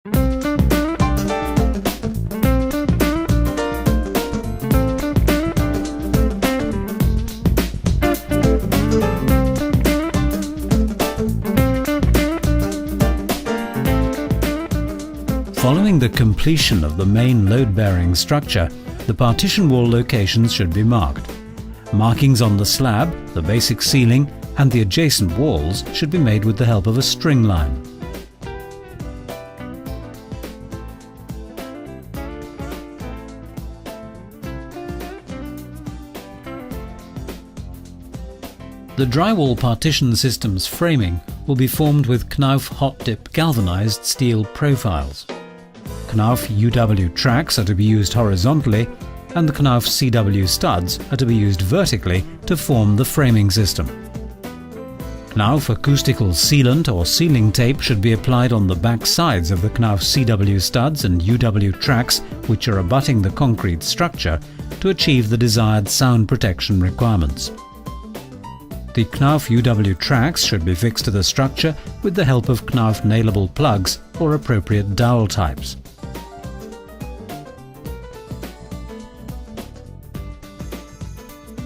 Following the completion of the main load-bearing structure, the partition wall locations should be marked. Markings on the slab, the basic ceiling and the adjacent walls should be made with the help of a string line. The drywall partition system's framing will be formed with Knauf hot-dip galvanized steel profiles. Knauf UW tracks are to be used horizontally and the Knauf CW studs are to be used vertically to form the framing system. Knauf acoustical sealant or sealing tape should be applied on the back sides of the Knauf CW studs and UW tracks which are abutting the concrete structure to achieve the desired sound protection requirements. The Knauf UW tracks should be fixed to the structure with the help of Knauf nailable plugs or appropriate dowel types.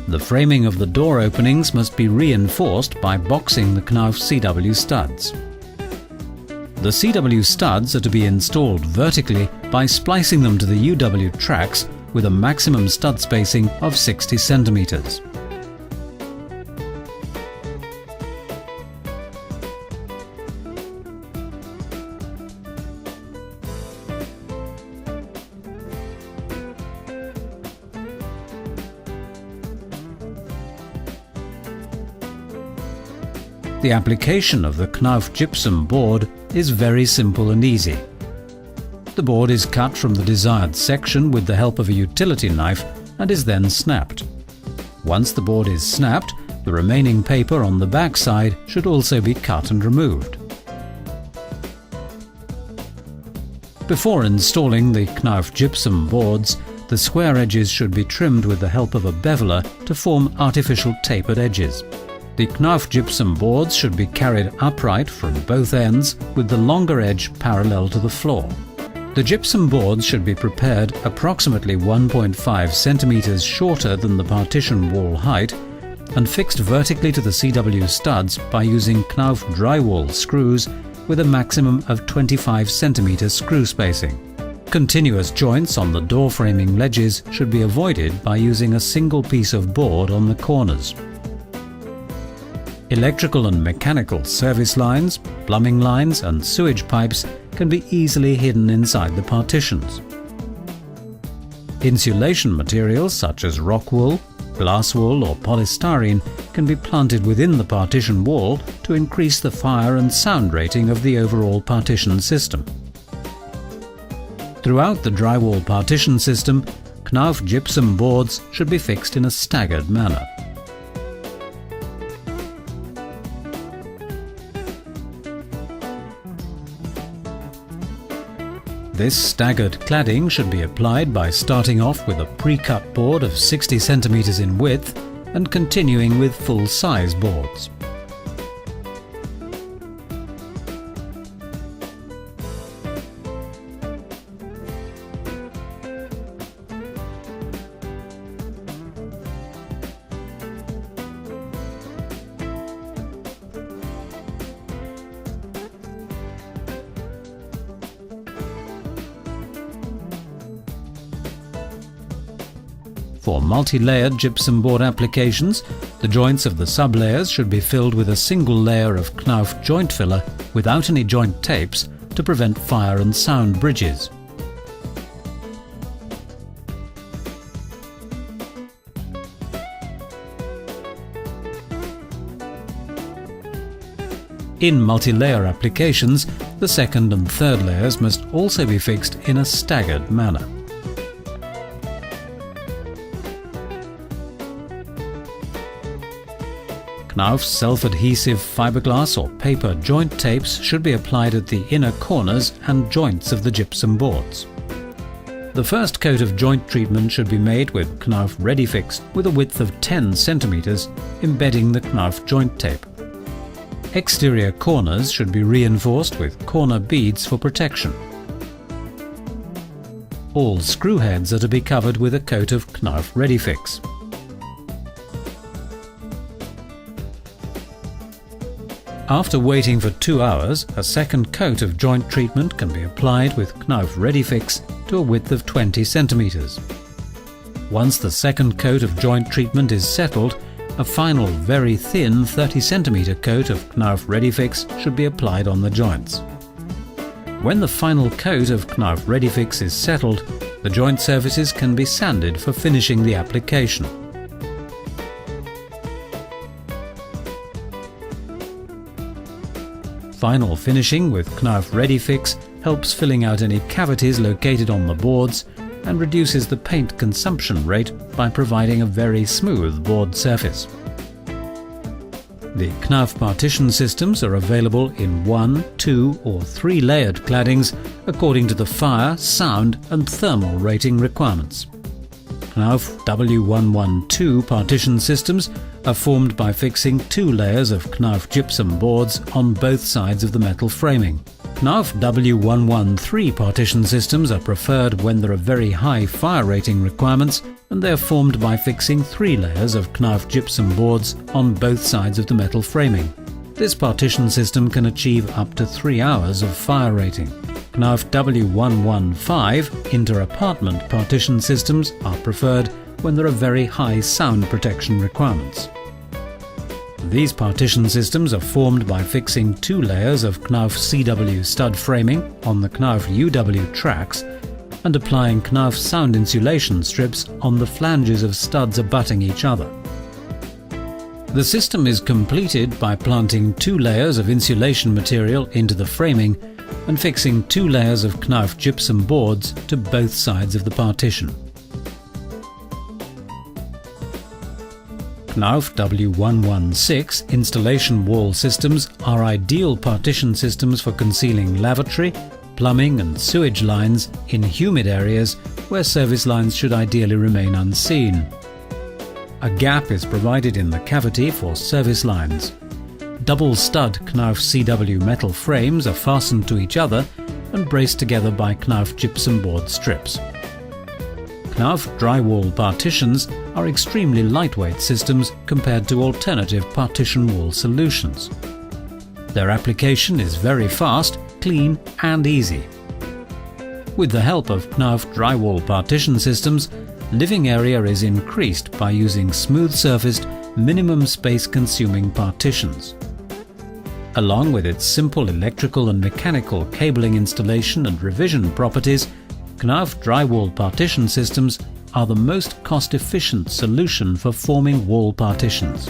The framing of the door openings must be reinforced by boxing the Knauf CW studs. The CW studs are to be installed vertically by splicing them to the UW tracks with a maximum stud spacing of 60 centimeters. The application of the Knauf gypsum board is very simple and easy. The board is cut from the desired section with the help of a utility knife and is then snapped. Once the board is snapped, the remaining paper on the back side should also be cut and removed. Before installing the Knauf gypsum boards, the square edges should be trimmed with the help of a beveler to form artificial tapered edges. The Knauf gypsum boards should be carried upright from both ends with the longer edge parallel to the floor. The gypsum boards should be prepared approximately 1.5 centimeters shorter than the partition wall height and fixed vertically to the CW studs by using Knauf drywall screws with a maximum of 25 centimeter screw spacing. Continuous joints on the door framing ledges should be avoided by using a single piece of board on the corners. Electrical and mechanical service lines, plumbing lines and sewage pipes can be easily hidden inside the partitions. Insulation materials such as rock wool, glass wool or polystyrene can be planted within the partition wall to increase the fire and sound rating of the overall partition system. Throughout the drywall partition system, Knauf gypsum boards should be fixed in a staggered manner. This staggered cladding should be applied by starting off with a pre-cut board of 60 centimeters in width and continuing with full-size boards. For multi-layered gypsum board applications, the joints of the sub-layers should be filled with a single layer of Knauf joint filler without any joint tapes to prevent fire and sound bridges. In multi-layer applications, the second and third layers must also be fixed in a staggered manner. Knauf's self-adhesive fiberglass or paper joint tapes should be applied at the inner corners and joints of the gypsum boards. The first coat of joint treatment should be made with Knauf ReadyFix with a width of 10 centimeters, embedding the Knauf joint tape. Exterior corners should be reinforced with corner beads for protection. All screw heads are to be covered with a coat of Knauf ReadyFix. After waiting for 2 hours, a second coat of joint treatment can be applied with Knauf ReadyFix to a width of 20 centimeters. Once the second coat of joint treatment is settled, a final very thin 30 centimeter coat of Knauf ReadyFix should be applied on the joints. When the final coat of Knauf ReadyFix is settled, the joint surfaces can be sanded for finishing the application. Final finishing with Knauf ReadyFix helps filling out any cavities located on the boards and reduces the paint consumption rate by providing a very smooth board surface. The Knauf partition systems are available in 1, 2 or 3 layered claddings according to the fire, sound and thermal rating requirements. Knauf W112 partition systems are formed by fixing 2 layers of Knauf gypsum boards on both sides of the metal framing. Knauf W113 partition systems are preferred when there are very high fire rating requirements, and they are formed by fixing 3 layers of Knauf gypsum boards on both sides of the metal framing. This partition system can achieve up to 3 hours of fire rating. Knauf W115 inter-apartment partition systems are preferred when there are very high sound protection requirements. These partition systems are formed by fixing 2 layers of Knauf CW stud framing on the Knauf UW tracks and applying Knauf sound insulation strips on the flanges of studs abutting each other. The system is completed by planting 2 layers of insulation material into the framing and fixing 2 layers of Knauf gypsum boards to both sides of the partition. Knauf W116 installation wall systems are ideal partition systems for concealing lavatory, plumbing and sewage lines in humid areas where service lines should ideally remain unseen. A gap is provided in the cavity for service lines. Double stud Knauf CW metal frames are fastened to each other and braced together by Knauf gypsum board strips. Knauf drywall partitions are extremely lightweight systems compared to alternative partition wall solutions. Their application is very fast, clean and easy. With the help of Knauf drywall partition systems, living area is increased by using smooth-surfaced, minimum space-consuming partitions. Along with its simple electrical and mechanical cabling installation and revision properties, Knauf drywall partition systems are the most cost-efficient solution for forming wall partitions.